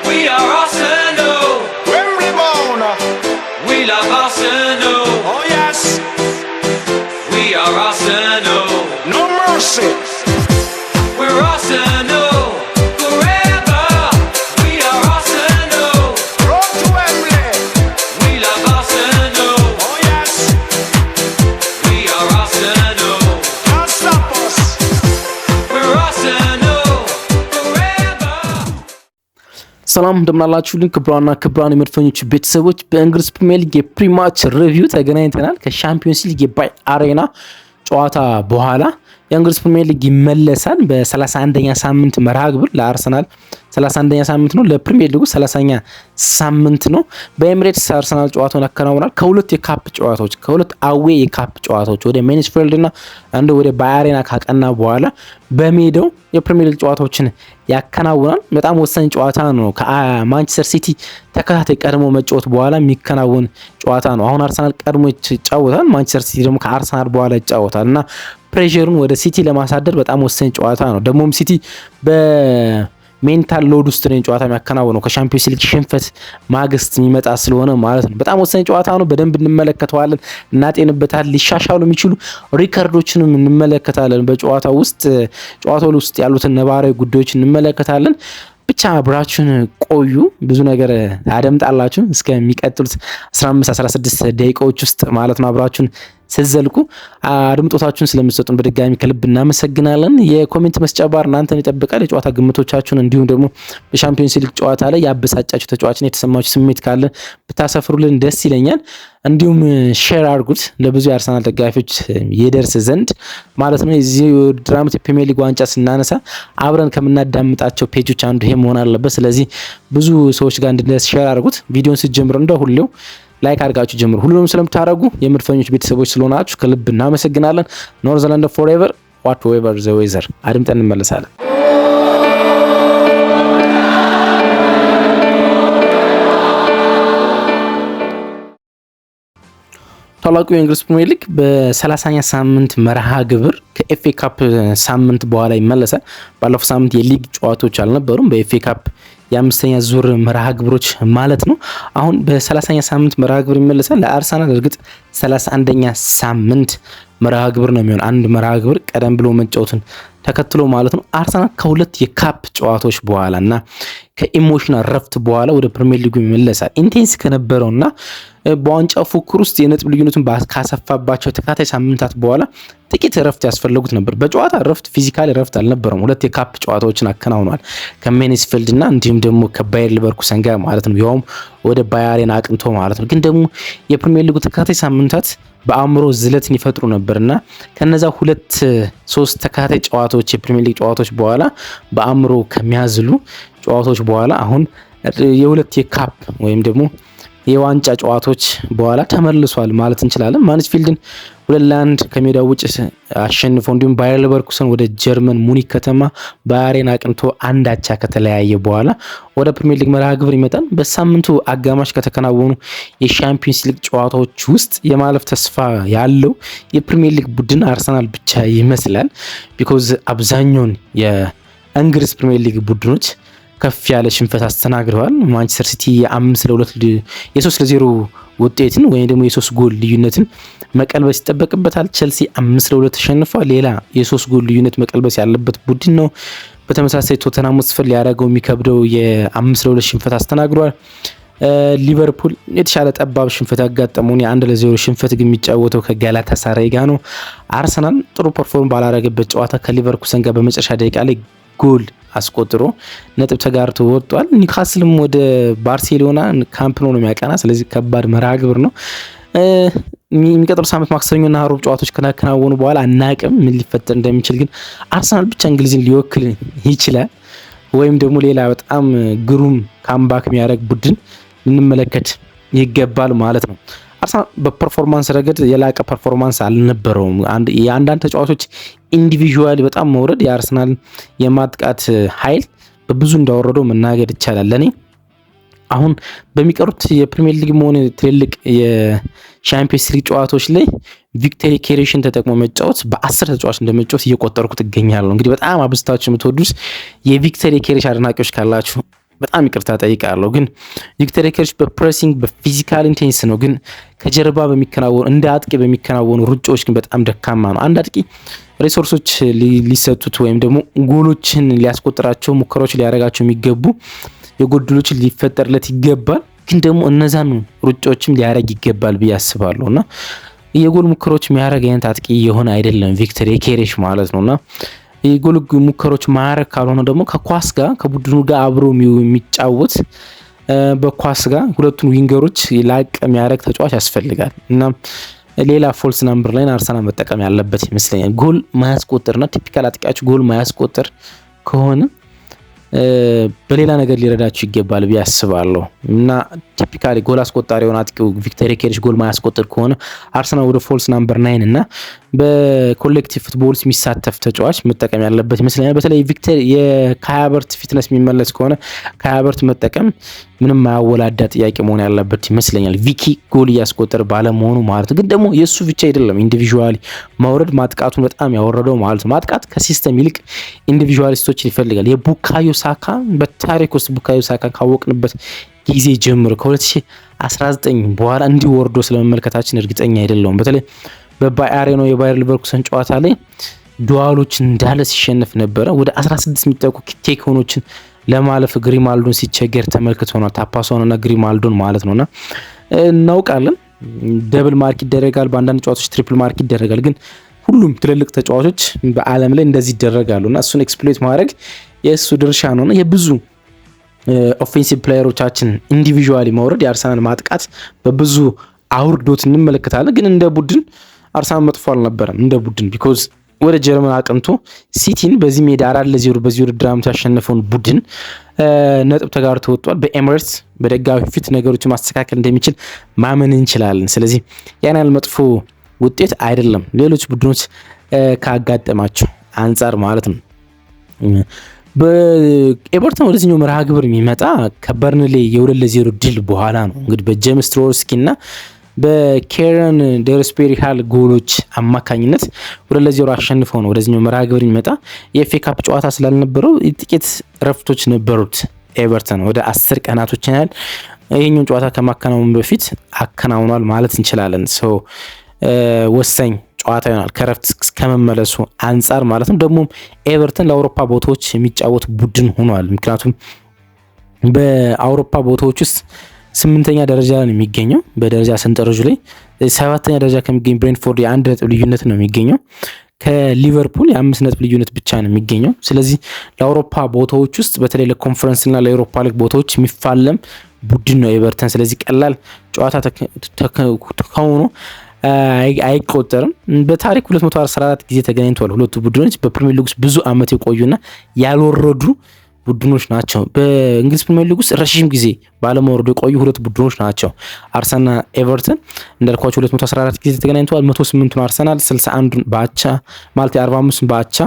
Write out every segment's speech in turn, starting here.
We are Arsenal. Wembley bound. We love Arsenal. Oh yes. We are Arsenal. No mercy. We're Arsenal forever. We are Arsenal. Road to Wembley. We love Arsenal. Oh yes. We are Arsenal. Can't stop us. We're Arsenal forever. ሰላም እንደምናላችሁልን ክብራና የመድፈኞች ቤተሰቦች በእንግሊዝ ፕሪሚየር ሊግ የፕሪማች ሪቪው ተገናኝተናል። ከሻምፒዮንስ ሊግ የባይ አሬና ጨዋታ በኋላ የእንግሊዝ ፕሪሚየር ሊግ ይመለሳል። በ31ኛ ሳምንት መርሃ ግብር ለአርሰናል 31ኛ ሳምንት ነው፣ ለፕሪሚየር ሊጉ 30ኛ ሳምንት ነው። በኤሚሬትስ አርሰናል ጨዋታውን ያከናውናል። ከሁለት የካፕ ጨዋታዎች ከሁለት አዌ የካፕ ጨዋታዎች ወደ ማንቸስተር እና አንዱ ወደ ባይ አሬና ካቀና በኋላ በሜዳው የፕሪሚየር ሊግ ጨዋታዎችን ያከናውናል። በጣም ወሳኝ ጨዋታ ነው። ከማንቸስተር ሲቲ ተከታታይ ቀድሞ መጫወት በኋላ የሚከናወን ጨዋታ ነው። አሁን አርሰናል ቀድሞ ይጫወታል፣ ማንቸስተር ሲቲ ደግሞ ከአርሰናል በኋላ ይጫወታል እና ፕሬሸሩን ወደ ሲቲ ለማሳደር በጣም ወሳኝ ጨዋታ ነው። ደግሞም ሲቲ በሜንታል ሎድ ውስጥ ነው ጨዋታ የሚያከናውነው ከሻምፒዮንስ ሊግ ሽንፈት ማግስት የሚመጣ ስለሆነ ማለት ነው። በጣም ወሳኝ ጨዋታ ነው። በደንብ እንመለከተዋለን፣ እናጤንበታለን። ሊሻሻሉ የሚችሉ ሪከርዶችንም እንመለከታለን። በጨዋታው ውስጥ ያሉትን ነባራዊ ጉዳዮች እንመለከታለን። ብቻ አብራችሁን ቆዩ፣ ብዙ ነገር ታደምጣላችሁ እስከሚቀጥሉት 15-16 ደቂቃዎች ውስጥ ማለት ነው። አብራችሁን ስትዘልቁ አድምጦታችሁን ስለምትሰጡን በድጋሚ ከልብ እናመሰግናለን። የኮሜንት መስጫ ባር እናንተን ይጠብቃል። የጨዋታ ግምቶቻችሁን እንዲሁም ደግሞ በሻምፒዮንስ ሊግ ጨዋታ ላይ ያበሳጫችሁ ተጫዋችን የተሰማችሁ ስሜት ካለ ብታሰፍሩልን ደስ ይለኛል። እንዲሁም ሼር አድርጉት ለብዙ የአርሰናል ደጋፊዎች ይደርስ ዘንድ ማለት ነው። የዚህ የውድድር ዓመት የፕሪሚየር ሊግ ዋንጫ ስናነሳ አብረን ከምናዳምጣቸው ፔጆች አንዱ ይሄ መሆን አለበት። ስለዚህ ብዙ ሰዎች ጋር እንድንደርስ ሼር አድርጉት። ቪዲዮን ስትጀምሩ እንደ ሁሌው ላይክ አድርጋችሁ ጀምሩ። ሁሉንም ስለምታደርጉ የምርፈኞች ቤተሰቦች ስለሆናችሁ ከልብ እናመሰግናለን። ኖርዘርላንድ ፎርኤቨር ዋት ዌቨር ዘ ዌዘር አድምጠን እንመለሳለን። ታላቁ የእንግሊዝ ፕሪሚየር ሊግ በ30ኛ ሳምንት መርሃ ግብር ከኤፍኤ ካፕ ሳምንት በኋላ ይመለሳል። ባለፈው ሳምንት የሊግ ጨዋታዎች አልነበሩም፣ በኤፍኤ ካፕ የአምስተኛ ዙር መርሃ ግብሮች ማለት ነው። አሁን በ30ኛ ሳምንት መርሃ ግብር ይመለሳል። ለአርሰናል እርግጥ 31ኛ ሳምንት መርሃ ግብር ነው የሚሆን፣ አንድ መርሃ ግብር ቀደም ብሎ መጫወትን ተከትሎ ማለት ነው። አርሰናል ከሁለት የካፕ ጨዋታዎች በኋላ እና ከኢሞሽናል ረፍት በኋላ ወደ ፕሪሚየር ሊጉ ይመለሳል። ኢንቴንስ ከነበረውና በዋንጫ ፉክክር ውስጥ የነጥብ ልዩነቱን ካሰፋባቸው ተከታታይ ሳምንታት በኋላ ጥቂት ረፍት ያስፈልጉት ነበር። በጨዋታ ረፍት ፊዚካል ረፍት አልነበረም። ሁለት የካፕ ጨዋታዎችን አከናውኗል ከሜንስፊልድ እና እንዲሁም ደግሞ ከባየር ሊቨርኩሰን ጋር ማለት ነው። ያውም ወደ ባየር አሬና አቅንቶ ማለት ነው። ግን ደግሞ የፕሪሚየር ሊጉ ተከታታይ ሳምንታት በአእምሮ ዝለትን ይፈጥሩ ነበርና ከነዛ 2-3 ተከታታይ ጨዋታዎች የፕሪሚየር ሊግ ጨዋታዎች በኋላ በአእምሮ ከሚያዝሉ ጨዋታዎች በኋላ አሁን የሁለት የካፕ ወይም ደግሞ የዋንጫ ጨዋታዎች በኋላ ተመልሷል ማለት እንችላለን። ማንስፊልድን 2-1 ከሜዳው ውጭ አሸንፎ እንዲሁም ባየር ሊቨርኩሰን ወደ ጀርመን ሙኒክ ከተማ ባየር አሬና አቅንቶ አንድ አቻ ከተለያየ በኋላ ወደ ፕሪሚየር ሊግ መርሃ ግብር ይመጣል። በሳምንቱ አጋማሽ ከተከናወኑ የሻምፒዮንስ ሊግ ጨዋታዎች ውስጥ የማለፍ ተስፋ ያለው የፕሪሚየር ሊግ ቡድን አርሰናል ብቻ ይመስላል። ቢኮዝ አብዛኛውን የእንግሊዝ ፕሪሚየር ሊግ ቡድኖች ከፍ ያለ ሽንፈት አስተናግደዋል። ማንቸስተር ሲቲ የ3-0 ውጤትን ወይም ደግሞ የ3 ጎል ልዩነትን መቀልበስ ይጠበቅበታል። ቸልሲ 5-2 ተሸንፏል። ሌላ የ3 ጎል ልዩነት መቀልበስ ያለበት ቡድን ነው። በተመሳሳይ ቶተንሃም ስፈር ሊያደርገው የሚከብደው የ5-2 ሽንፈት አስተናግዷል። ሊቨርፑል የተሻለ ጠባብ ሽንፈት ያጋጠመውን የ1-0 ሽንፈት ግን የሚጫወተው ከጋላታሳራይ ጋር ነው። አርሰናል ጥሩ ፐርፎርም ባላረገበት ጨዋታ ከሊቨርኩሰን ጋር በመጨረሻ ደቂቃ ላይ ጎል አስቆጥሮ ነጥብ ተጋርቶ ወጥቷል። ኒውካስልም ወደ ባርሴሎና ካምፕ ኖ ነው የሚያቀና። ስለዚህ ከባድ መርሃ ግብር ነው። የሚቀጥለው ሳምንት ማክሰኞና ሮብ ጨዋታዎች ከናከናወኑ በኋላ አናቅም ምን ሊፈጠር እንደሚችል። ግን አርሰናል ብቻ እንግሊዝን ሊወክል ይችላል ወይም ደግሞ ሌላ በጣም ግሩም ካምባክ የሚያደርግ ቡድን ልንመለከት ይገባል ማለት ነው። አርሰናል በፐርፎርማንስ ረገድ የላቀ ፐርፎርማንስ አልነበረውም። የአንዳንድ ተጫዋቾች ኢንዲቪዥዋል በጣም መውረድ የአርሰናል የማጥቃት ኃይል በብዙ እንዳወረደው መናገር ይቻላል። ለኔ አሁን በሚቀሩት የፕሪሚየር ሊግ ሆነ ትልልቅ የሻምፒዮንስ ሊግ ጨዋታዎች ላይ ቪክተሪ ኬሬሽን ተጠቅሞ መጫወት በ10 ተጫዋች እንደመጫወት እየቆጠርኩት እገኛለሁ። እንግዲህ በጣም አብዝታችሁ የምትወዱት የቪክተሪ ኬሬሽ አድናቂዎች ካላችሁ በጣም ይቅርታ ጠይቃለሁ። ግን ቪክተር ዮኬሬሽ በፕሬሲንግ በፊዚካል ኢንቴንስ ነው፣ ግን ከጀርባ በሚከናወኑ እንደ አጥቂ በሚከናወኑ ሩጫዎች ግን በጣም ደካማ ነው። አንድ አጥቂ ሪሶርሶች ሊሰጡት ወይም ደግሞ ጎሎችን ሊያስቆጥራቸው ሙከራዎች ሊያደርጋቸው የሚገቡ የጎድሎችን ሊፈጠርለት ይገባል። ግን ደግሞ እነዛን ሩጫዎችም ሊያደርግ ይገባል ብዬ አስባለሁ እና የጎል ሙከራዎች የሚያደርግ አይነት አጥቂ የሆነ አይደለም ቪክተር ዮኬሬሽ ማለት ነውና የጎል ሙከራዎች ማያረግ ካልሆነ ደግሞ ከኳስ ጋር ከቡድኑ ጋር አብሮ የሚጫወት በኳስ ጋር ሁለቱን ዊንገሮች ላቅ የሚያደርግ ተጫዋች ያስፈልጋል እና ሌላ ፎልስ ናምበር ላይ አርሰናል መጠቀም ያለበት ይመስለኛል። ጎል ማያስቆጥርና ቲፒካል አጥቂያችሁ ጎል ማያስቆጥር ከሆነ በሌላ ነገር ሊረዳችሁ ይገባል ብዬ አስባለሁ እና ቲፒካሊ ጎል አስቆጣሪ የሆነ አጥቂው ቪክተር ዮኬሬሽ ጎል ማያስቆጥር ከሆነ አርሰናል ወደ ፎልስ ናምበር 9 እና በኮሌክቲቭ ፉትቦልስ የሚሳተፍ ተጫዋች መጠቀም ያለበት ይመስለኛል። በተለይ ቪክተር የካይ ሃቨርትዝ ፊትነስ የሚመለስ ከሆነ ካይ ሃቨርትዝ መጠቀም ምንም ማያወላዳ ጥያቄ መሆን ያለበት ይመስለኛል። ቪኪ ጎል እያስቆጠረ ባለመሆኑ ማለት ግን ደግሞ የሱ ብቻ አይደለም ኢንዲቪጁዋሊ ማውረድ ማጥቃቱን በጣም ያወረደው ማለት ነው። ማጥቃት ከሲስተም ይልቅ ኢንዲቪጁዋሊስቶችን ይፈልጋል። የቡካዮ ሳካ በታሪክ ውስጥ ቡካዮ ሳካ ካወቅንበት ጊዜ ጀምሮ ከ2019 በኋላ እንዲወርዶ ስለመመልከታችን እርግጠኛ አይደለሁም። በተለይ በባየርን ነው የባየር ሊቨርኩሰን ጨዋታ ላይ ዱዋሎችን እንዳለ ሲሸነፍ ነበረ። ወደ 16 የሚጠቁ ቴክኖችን ለማለፍ ግሪማልዶን ሲቸገር ተመልክተናል። ታፓሶንና ግሪማልዶን ማለት ነውና እናውቃለን። ደብል ማርክ ይደረጋል፣ በአንዳንድ ጨዋታዎች ትሪፕል ማርክ ይደረጋል። ግን ሁሉም ትልልቅ ተጫዋቾች በዓለም ላይ እንደዚህ ይደረጋሉና እሱን ኤክስፕሎይት ማድረግ የእሱ ድርሻ ነውና የብዙ ኦፌንሲቭ ፕሌየሮቻችን ኢንዲቪጁዋሊ መውረድ የአርሰናል ማጥቃት በብዙ አውርዶት እንመለከታለን። ግን እንደ ቡድን አርሰናል መጥፎ አልነበረም እንደ ቡድን ቢኮዝ ወደ ጀርመን አቅንቶ ሲቲን በዚህ ሜዳ 4-0 በዚህ ውድድር ዓመት ያሸነፈውን ቡድን ነጥብ ተጋርቶ ወጥቷል። በኤሚሬትስ በደጋፊ ፊት ነገሮችን ማስተካከል እንደሚችል ማመን እንችላለን። ስለዚህ ያን ያህል መጥፎ ውጤት አይደለም ሌሎች ቡድኖች ካጋጠማቸው አንጻር ማለት ነው። በኤቨርተን ወደዚህኛው መርሃ ግብር የሚመጣ ከበርንሌ የ2-0 ድል በኋላ ነው እንግዲህ በጄምስ ትሮስኪ እና በኬረን ዴርስፔሪ ሃል ጎሎች አማካኝነት 2-0 አሸንፈው ነው ወደዚህኛው መርሃ ግብር የሚመጣ። የኤፍኤ ካፕ ጨዋታ ስላልነበረው ጥቂት ረፍቶች ነበሩት ኤቨርተን ወደ 10 ቀናቶች ያህል ይሄኛውን ጨዋታ ከማከናወኑ በፊት አከናውኗል ማለት እንችላለን። ወሳኝ ጨዋታ ይሆናል ከረፍት ከመመለሱ አንጻር ማለት ነው። ደግሞ ኤቨርተን ለአውሮፓ ቦታዎች የሚጫወት ቡድን ሆኗል። ምክንያቱም በአውሮፓ ቦታዎች ውስጥ 8ኛ ደረጃ ላይ ነው የሚገኘው በደረጃ ሰንጠረዡ ላይ 7ኛ ደረጃ ከሚገኝ ብሬንትፎርድ የ1 ነጥብ ልዩነት ነው የሚገኘው። ከሊቨርፑል የ5 ነጥብ ልዩነት ብቻ ነው የሚገኘው። ስለዚህ ለአውሮፓ ቦታዎች ውስጥ በተለይ ለኮንፈረንስ እና ለአውሮፓ ሊግ ቦታዎች የሚፋለም ቡድን ነው ኤቨርተን። ስለዚህ ቀላል ጨዋታ ከሆኑ አይቆጠርም። በታሪክ 214 ጊዜ ተገናኝተዋል ሁለቱ ቡድኖች። በፕሪሚየር ሊግ ውስጥ ብዙ አመት የቆዩና ያልወረዱ ቡድኖች ናቸው። በእንግሊዝ ፕሪሚየር ሊግ ውስጥ ረዥም ጊዜ ባለመውረዱ የቆዩ ሁለት ቡድኖች ናቸው አርሰናልና ኤቨርተን። እንዳልኳቸው 214 ጊዜ ተገናኝተዋል። 108ቱን አርሰናል 61ዱን በአቻ ማለት 45ን በአቻ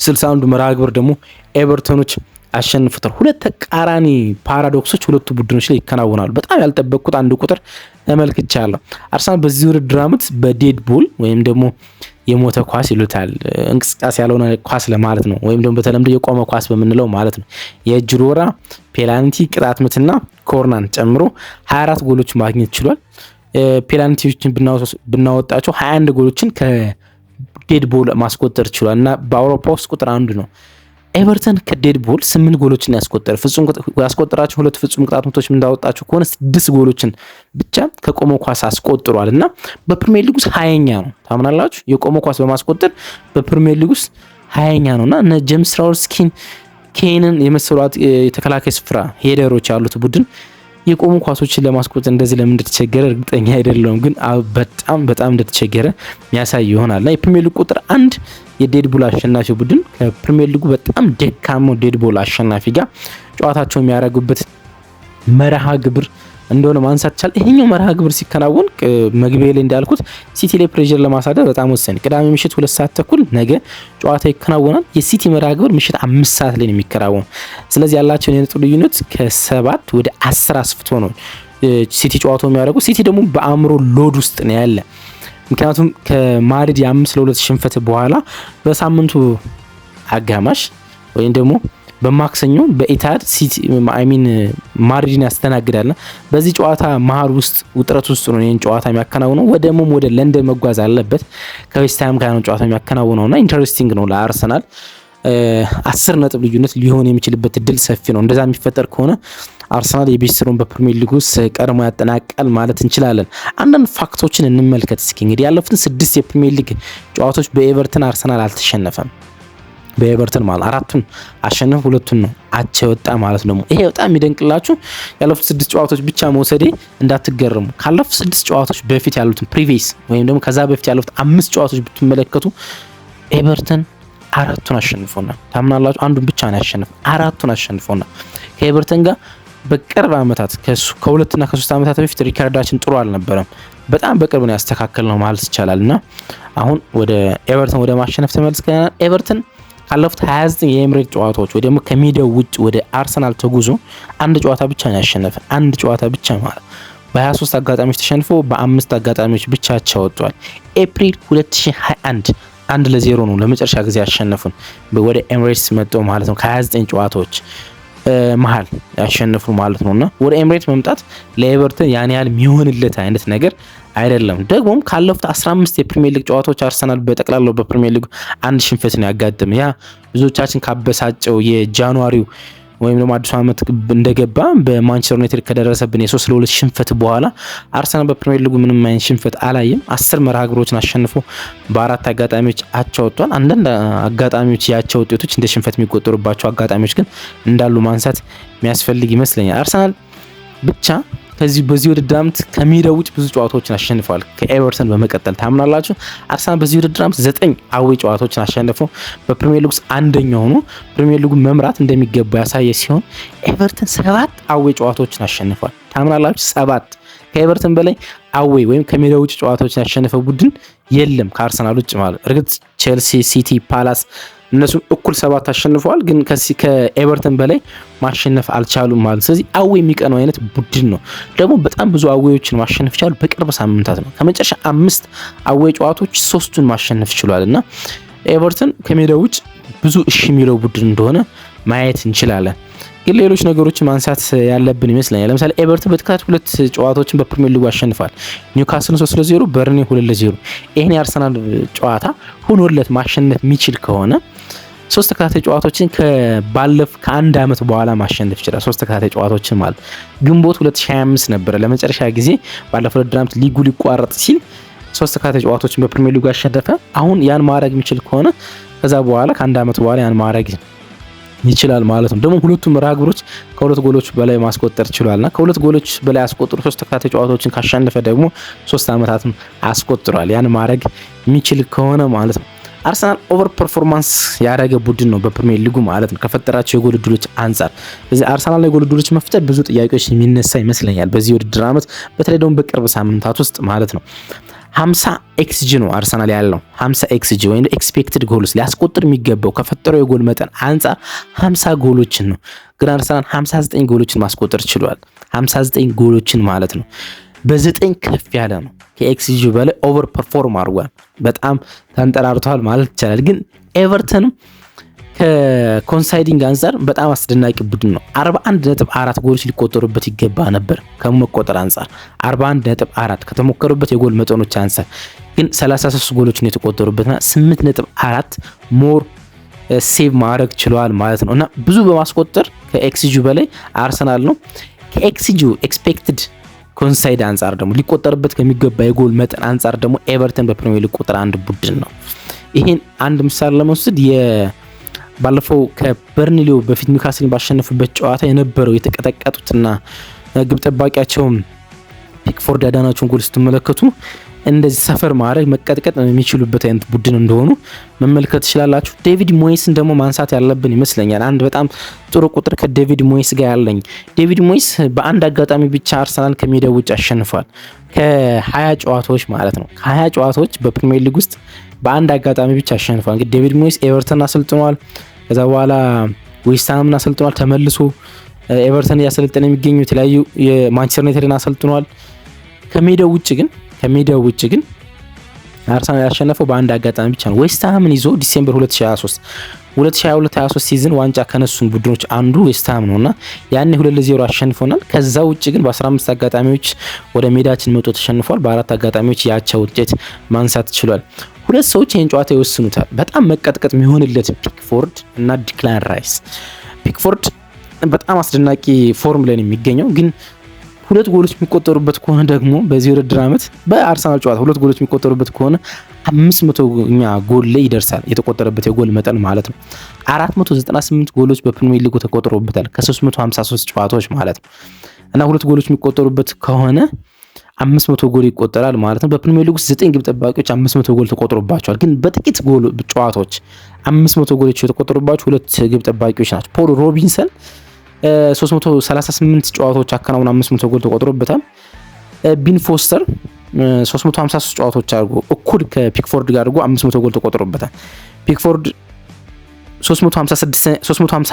61ዱ መርሃ ግብር ደግሞ ኤቨርተኖች አሸንፈዋል። ሁለት ተቃራኒ ፓራዶክሶች ሁለቱ ቡድኖች ላይ ይከናወናሉ። በጣም ያልጠበቅኩት አንድ ቁጥር ተመልክቻለሁ። አርሰናል በዚህ ውድድር ዓመት በዴድ ቦል ወይም ደግሞ የሞተ ኳስ ይሉታል እንቅስቃሴ ያልሆነ ኳስ ለማለት ነው፣ ወይም ደግሞ በተለምዶ የቆመ ኳስ በምንለው ማለት ነው። የእጅ ሮራ፣ ፔናልቲ፣ ቅጣት ምትና ኮርናን ጨምሮ 24 ጎሎች ማግኘት ችሏል። ፔናልቲዎችን ብናወጣቸው 21 ጎሎችን ከዴድ ቦል ማስቆጠር ችሏል እና በአውሮፓ ውስጥ ቁጥር አንዱ ነው። ኤቨርተን ከዴድ ቦል 8 ጎሎችን ያስቆጠረ ያስቆጠራቸው ሁለት ፍጹም ቅጣት ምቶች እንዳወጣቸው ከሆነ 6 ጎሎችን ብቻ ከቆመ ኳስ አስቆጥሯል እና በፕሪሚየር ሊግ ውስጥ 20ኛ ነው። ታምናላችሁ? የቆመ ኳስ በማስቆጠር በፕሪሚየር ሊግ ውስጥ 20ኛ ነውና እነ ጄምስ ትሮስኪን ኬንን የመሰሏት የተከላካይ ስፍራ ሄደሮች ያሉት ቡድን የቆሙ ኳሶችን ለማስቆጠር እንደዚህ ለምን እንደተቸገረ እርግጠኛ አይደለሁም፣ ግን በጣም እንደተቸገረ የሚያሳይ ይሆናልና የፕሪሚየር ሊግ ቁጥር 1 የዴድቦል አሸናፊ ቡድን ከፕሪሚየር ሊጉ በጣም ደካማው ዴድቦል አሸናፊ ጋር ጨዋታቸው የሚያደርጉበት መርሃ ግብር እንደሆነ ማንሳት ይቻላል። ይሄኛው መርሃ ግብር ሲከናወን መግቢያ ላይ እንዳልኩት ሲቲ ላይ ፕሬዠር ለማሳደር በጣም ወሳኝ። ቅዳሜ ምሽት 2 ሰዓት ተኩል ነገ ጨዋታ ይከናወናል። የሲቲ መርሃ ግብር ምሽት 5 ሰዓት ላይ ነው የሚከናወነው። ስለዚህ ያላቸው የነጥብ ልዩነት ከ7 ወደ 10 አስፍቶ ነው ሲቲ ጨዋታው የሚያደርገው። ሲቲ ደግሞ በአእምሮ ሎድ ውስጥ ነው ያለ። ምክንያቱም ከማድሪድ የ5-2 ሽንፈት በኋላ በሳምንቱ አጋማሽ ወይም ደግሞ በማክሰኞ በኢታድ ሲቲ ማድሪድን ያስተናግዳል። በዚህ ጨዋታ መሀል ውስጥ ውጥረት ውስጥ ነው ይህን ጨዋታ የሚያከናውነው። ወደ ለንደን መጓዝ አለበት። ከዌስትሃም ጋር ነው ጨዋታ የሚያከናውነውና ኢንተረስቲንግ ነው ለአርሰናል። 10 ነጥብ ልዩነት ሊሆን የሚችልበት እድል ሰፊ ነው። እንደዛ የሚፈጠር ከሆነ አርሰናል የቤት ስራውን በፕሪሚየር ሊግ ውስጥ ቀድሞ ያጠናቃል ማለት እንችላለን። አንዳንድ ፋክቶችን እንመልከት እስኪ። እንግዲህ ያለፉትን 6 የፕሪሚየር ሊግ ጨዋታዎች በኤቨርተን አርሰናል አልተሸነፈም። በኤቨርተን ማለት 4ቱን አሸነፈ፣ 2ቱን ነው አቻ ወጣ ማለት ነው። ይሄ በጣም የሚደንቅላችሁ ያለፉት 6 ጨዋታዎች ብቻ መውሰዴ እንዳትገረሙ። ካለፉት 6 ጨዋታዎች በፊት ያሉትን ፕሪቪየስ ወይም ደግሞ ከዛ በፊት ያሉት 5 ጨዋታዎች ብትመለከቱ ኤቨርተን 4ቱን አሸንፎናል። ታምናላችሁ? አንዱን ብቻ ነው ያሸነፈ፣ 4ቱን አሸንፎናል። ከኤቨርተን ጋር በቅርብ ዓመታት ከ2 እና ከ3 ዓመታት በፊት ሪካርዳችን ጥሩ አልነበረም። በጣም በቅርብ ነው ያስተካከል ነው ማለት ይቻላል። እና አሁን ወደ ኤቨርተን ወደ ማሸነፍ ተመልሰናል። ኤቨርተን ካለፉት 29 የኤምሬት ጨዋታዎች ወይ ደግሞ ከሜዳው ውጭ ወደ አርሰናል ተጉዞ አንድ ጨዋታ ብቻ ነው ያሸነፈ። አንድ ጨዋታ ብቻ ማለት በ23 አጋጣሚዎች ተሸንፎ በ5 አጋጣሚዎች ብቻ ወጥቷል። ኤፕሪል 2021 1-0 ነው ለመጨረሻ ጊዜ ያሸነፉን ወደ ኤምሬትስ መጥተው ማለት ነው። ከ29 ጨዋታዎች መሀል ያሸነፉ ማለት ነውና ወደ ኤምሬት መምጣት ለኤቨርተን ያን ያህል የሚሆንለት አይነት ነገር አይደለም። ደግሞም ካለፉት 15 የፕሪሚየር ሊግ ጨዋታዎች አርሰናል በጠቅላላው በፕሪሚየር ሊግ አንድ ሽንፈት ነው ያጋጠመ። ያ ብዙዎቻችን ካበሳጨው የጃንዋሪው ወይም ደግሞ አዲሱ ዓመት እንደገባ በማንቸስተር ዩናይትድ ከደረሰብን የ3-2 ሽንፈት በኋላ አርሰናል በፕሪሚየር ሊጉ ምንም አይነት ሽንፈት አላየም። 10 መርሃ ግብሮችን አሸንፎ በ4 አጋጣሚዎች አቻ ወጥቷል። አንዳንድ አጋጣሚዎች ያቻ ውጤቶች እንደ ሽንፈት የሚቆጠሩባቸው አጋጣሚዎች ግን እንዳሉ ማንሳት የሚያስፈልግ ይመስለኛል። አርሰናል ብቻ በዚህ ውድድር ዓመት ከሜዳው ውጭ ብዙ ጨዋታዎችን አሸንፏል ከኤቨርተን በመቀጠል። ታምናላችሁ? አርሰናል በዚህ ውድድር ዓመት 9 አዌ ጨዋታዎችን አሸንፎ በፕሪሚየር ሊግ ውስጥ አንደኛ ሆኖ ፕሪሚየር ሊጉን መምራት እንደሚገባ ያሳየ ሲሆን ኤቨርተን 7 አዌ ጨዋታዎችን አሸንፏል። ታምናላችሁ? 7 ከኤቨርተን በላይ አዌ ወይም ከሜዳው ውጭ ጨዋታዎችን ያሸነፈ ቡድን የለም ከአርሰናል ውጭ ማለት። እርግጥ ቼልሲ፣ ሲቲ፣ ፓላስ እነሱም እኩል 7 አሸንፈዋል፣ ግን ከኤቨርተን በላይ ማሸነፍ አልቻሉም ማለት። ስለዚህ አዌ የሚቀነው አይነት ቡድን ነው። ደግሞ በጣም ብዙ አዌዎችን ማሸነፍ ይቻሉ በቅርብ ሳምንታት ነው። ከመጨረሻ 5 አዌ ጨዋታዎች 3ቱን ማሸነፍ ችሏል እና ኤቨርተን ከሜዳው ውጭ ብዙ እሺ የሚለው ቡድን እንደሆነ ማየት እንችላለን። ግን ሌሎች ነገሮችን ማንሳት ያለብን ይመስለኛል። ለምሳሌ ኤቨርተን በተከታታይ 2 ጨዋታዎችን በፕሪሚየር ሊጉ አሸንፏል። ኒውካስልን 3-0፣ በርንሊ 2-0። ይሄን የአርሰናል ጨዋታ ሆኖለት ማሸነፍ የሚችል ከሆነ 3 ተከታታይ ጨዋታዎችን ከአንድ ዓመት በኋላ ማሸነፍ ይችላል። 3 ተከታታይ ጨዋታዎችን ማለት ግንቦት 2025 ነበረ ለመጨረሻ ጊዜ ባለፈው ውድድር ዓመት ሊጉ ሊቋረጥ ሲል 3 ተከታታይ ጨዋታዎችን በፕሪሚየር ሊጉ አሸነፈ። አሁን ያን ማድረግ የሚችል ከሆነ ከዛ በኋላ ከአንድ ዓመት በኋላ ያን ማድረግ ይችላል ማለት ነው። ደግሞ ሁለቱም መርሃ ግብሮች ከ2 ጎሎች በላይ ማስቆጠር ችሏልና ከ2 ጎሎች በላይ አስቆጥሮ 3 ተከታታይ ጨዋታዎችን ካሸነፈ ደግሞ 3 ዓመታትን አስቆጥሯል። ያን ማድረግ የሚችል ከሆነ ማለት ነው። አርሰናል ኦቨር ፐርፎርማንስ ያደረገ ቡድን ነው በፕሪሚየር ሊጉ ማለት ነው ከፈጠራቸው የጎል ዕድሎች አንጻር። ስለዚህ አርሰናል ላይ የጎል ዕድሎች መፍጠር ብዙ ጥያቄዎች የሚነሳ ይመስለኛል በዚህ ውድድር ዓመት፣ በተለይ ደግሞ በቅርብ ሳምንታት ውስጥ ማለት ነው። 50 ኤክስጂ ነው አርሰናል ያለው 50 ኤክስጂ ወይም ኤክስፔክትድ ጎልስ ሊያስቆጥር የሚገባው ከፈጠረው የጎል መጠን አንጻር 50 ጎሎችን ነው። ግን አርሰናል 59 ጎሎችን ማስቆጠር ችሏል። 59 ጎሎችን ማለት ነው በ9 ከፍ ያለ ነው። ከኤክስጂ በላይ ኦቨር ፐርፎርም አድርጓል። በጣም ተንጠራርቷል ማለት ይቻላል። ግን ኤቨርተንም ከኮንሳይዲንግ አንጻር በጣም አስደናቂ ቡድን ነው። 41.4 ጎሎች ሊቆጠሩበት ይገባ ነበር ከመቆጠር አንጻር 41.4 ከተሞከሩበት የጎል መጠኖች አንጻር ግን 33 ጎሎች ነው የተቆጠሩበትና 8.4 ሞር ሴቭ ማድረግ ችለዋል ማለት ነው። እና ብዙ በማስቆጠር ከኤክስጂ በላይ አርሰናል ነው። ከኤክስጂ ኤክስፔክትድ ኮንሳይድ አንጻር ደግሞ ሊቆጠርበት ከሚገባ የጎል መጠን አንጻር ደግሞ ኤቨርተን በፕሪሚየር ሊግ ቁጥር 1 ቡድን ነው። ይሄን አንድ ምሳሌ ለመውሰድ ባለፈው ከበርንሊው በፊት ኒውካስልን ባሸነፉበት ጨዋታ የነበረው የተቀጠቀጡትና ግብ ጠባቂያቸውም ፒክፎርድ ያዳናቸውን ጎል ስትመለከቱ እንደዚህ ሰፈር ማድረግ መቀጥቀጥ የሚችሉበት አይነት ቡድን እንደሆኑ መመልከት ትችላላችሁ። ዴቪድ ሞይስን ደግሞ ማንሳት ያለብን ይመስለኛል። አንድ በጣም ጥሩ ቁጥር ከዴቪድ ሞይስ ጋር ያለኝ። ዴቪድ ሞይስ በአንድ አጋጣሚ ብቻ አርሰናል ከሜዳው ውጭ አሸንፏል። ከ20 ጨዋታዎች ማለት ነው። ከ20 ጨዋታዎች በፕሪሚየር ሊግ ውስጥ በአንድ አጋጣሚ ብቻ አሸንፏል። እንግዲህ ዴቪድ ሞይስ ኤቨርተን አሰልጥኗል። ከዛ በኋላ ዌስትሃምን አሰልጥኗል። ተመልሶ ኤቨርተን እያሰለጠነ የሚገኙ የተለያዩ የማንቸስተር ዩናይትድን አሰልጥኗል። ከሜዳው ውጭ ግን አርሰናል ያሸነፈው በአንድ አጋጣሚ ብቻ ነው። ዌስትሃምን ይዞ ዲሴምበር 2023 2022-23 ሲዝን ዋንጫ ከነሱን ቡድኖች አንዱ ዌስትሃም ነውና ያኔ 2-0 አሸንፎናል። ከዛ ውጭ ግን በ15 አጋጣሚዎች ወደ ሜዳችን መጥቶ ተሸንፏል። በአራት አጋጣሚዎች ያቻ ውጤት ማንሳት ችሏል። ሁለት ሰዎች ይህን ጨዋታ ይወስኑታል። በጣም መቀጥቀጥ የሚሆንለት ፒክፎርድ እና ዲክላን ራይስ። ፒክፎርድ በጣም አስደናቂ ፎርም ላይ ነው የሚገኘው፣ ግን ሁለት ጎሎች የሚቆጠሩበት ከሆነ ደግሞ በዚህ ውድድር ዓመት በአርሰናል ጨዋታ ሁለት ጎሎች የሚቆጠሩበት ከሆነ 500ኛ ጎል ላይ ይደርሳል። የተቆጠረበት የጎል መጠን ማለት ነው። 498 ጎሎች በፕሪሚየር ሊጉ ተቆጥሮበታል ከ353 ጨዋታዎች ማለት ነው። እና ሁለት ጎሎች የሚቆጠሩበት ከሆነ 500 ጎል ይቆጠራል ማለት ነው። በፕሪሚየር ሊግ ውስጥ 9 ግብ ጠባቂዎች 500 ጎል ተቆጥሮባቸዋል። ግን በጥቂት ጎል ጨዋታዎች 500 ጎሎች የተቆጠሩባቸው ሁለት ግብ ጠባቂዎች ናቸው። ፖል ሮቢንሰን 338 ጨዋታዎች አከናውኖ 500 ጎል ተቆጥሮበታል። ቢን ፎስተር 353 ጨዋታዎች አድርጎ እኩል ከፒክፎርድ ጋር አድርጎ 500 ጎል ተቆጥሮበታል። ፒክፎርድ 354ኛ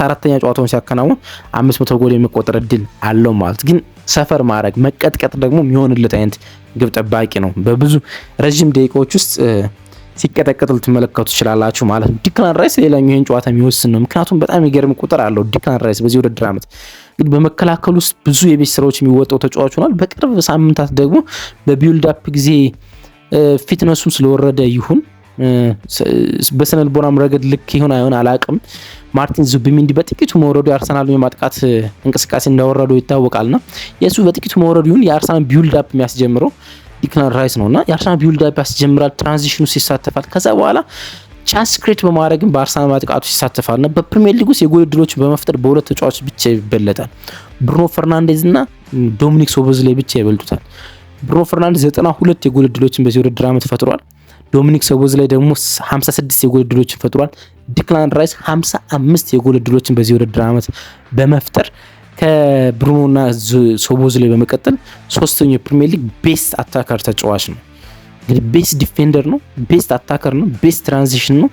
ጨዋታውን ሲያከናውን 500 ጎል የሚቆጠር እድል አለው ማለት ግን ሰፈር ማድረግ መቀጥቀጥ ደግሞ የሚሆንለት አይነት ግብ ጠባቂ ነው። በብዙ ረጅም ደቂቃዎች ውስጥ ሲቀጠቀጥ ልትመለከቱ ትችላላችሁ ማለት ነው። ዲክላን ራይስ ሌላኛው ይሄን ጨዋታ የሚወስን ነው። ምክንያቱም በጣም የሚገርም ቁጥር አለው ዲክላን ራይስ በዚህ ውድድር ዓመት ግን በመከላከል ውስጥ ብዙ የቤት ስራዎች የሚወጣው ተጫዋች ሆኗል። በቅርብ ሳምንታት ደግሞ በቢልድ አፕ ጊዜ ፊትነሱም ስለወረደ ይሁን በስነ ልቦናም ረገድ ልክ ይሁን አይሆን አላቅም፣ ማርቲን ዙቢሜንዲ በጥቂቱ መውረዱ የአርሰናል የማጥቃት እንቅስቃሴ እንዳወረደው ይታወቃልና የሱ በጥቂቱ መውረዱ ይሁን የአርሰናል ቢልድ አፕ የሚያስጀምረው ዲክላን ራይስ ነውና የአርሰናል ቢልድ አፕ ያስጀምራል። ትራንዚሽኑ ሲሳተፋል። ከዛ በኋላ ቻንስ ክሬት በማድረግም በአርሰናል ማጥቃቱ ይሳተፋልና በፕሪሚየር ሊግ ውስጥ የጎል ዕድሎችን በመፍጠር በሁለት ተጫዋቾች ብቻ ይበለጣል። ብሩኖ ፈርናንዴዝ እና ዶሚኒክ ሶቦዝላይ ብቻ ይበልጡታል። ብሩኖ ፈርናንዴዝ 92 የጎል ዕድሎችን በዚህ ውድድር ዓመት ፈጥሯል። ዶሚኒክ ሶቦዝላይ ደግሞ 56 የጎል ዕድሎችን ፈጥሯል። ዲክላን ራይስ 55 የጎል ዕድሎችን በዚህ ውድድር ዓመት በመፍጠር ከብሩኖና ሶቦዝላይ በመቀጠል ሶስተኛው የፕሪሚየር ሊግ ቤስት አታከር ተጫዋች ነው። እንግዲህ ቤስት ዲፌንደር ነው፣ ቤስት አታከር ነው፣ ቤስት ትራንዚሽን ነው።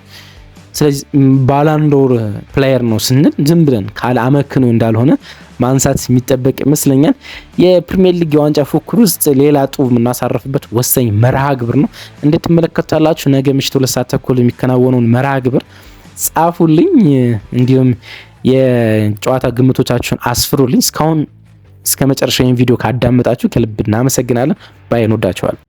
ስለዚህ ባላንዶር ፕሌየር ነው ስንል ዝም ብለን ካለ አመክንዮ እንዳልሆነ ማንሳት የሚጠበቅ ይመስለኛል። የፕሪሚየር ሊግ የዋንጫ ፉክክር ውስጥ ሌላ ጡብ የምናሳረፍበት ወሳኝ መርሃ ግብር ነው። እንዴት ትመለከታላችሁ? ነገ ምሽት 2 ሰዓት ተኩል የሚከናወነውን መርሃ ግብር ጻፉልኝ፣ እንዲሁም የጨዋታ ግምቶቻችሁን አስፍሩልኝ። እስካሁን እስከ መጨረሻው ቪዲዮ ካዳመጣችሁ ከልብ እናመሰግናለን። ባይ እንወዳችኋለን።